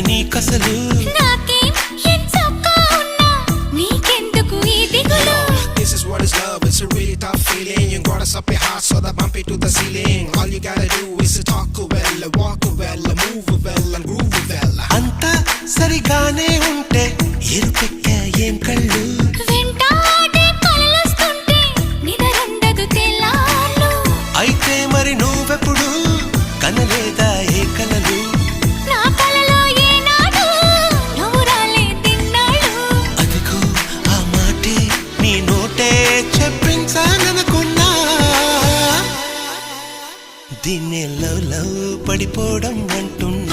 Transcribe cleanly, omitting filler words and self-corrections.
నీ కసలు నాకేం ఎంచక్కా ఉన్నా నీకెందుకు ఈ దిగులు This is what is love, it's a really tough feeling. You got us up your heart so that bump it to the ceiling. All you gotta do is to talk well, walk well, move well and groove well. అంతా సరిగానే ఉంటే ఎరుపెక్క ఏం కళ్ళు వెంటాడే కలలొస్తుంటే నిదరుండదు తెల్లార్లు అయితే మరి నువ్వెప్పుడు కనలేదా ఏ కలలు నా కలలో ఏనాడు నువ్వు రాలేదిన్నాళ్ళు అదిగో ఆ మాటే నీ నోటే చెప్పించాలనుకున్నా దీన్నే లవ్ లవ్ పడిపోవడం అంటున్నా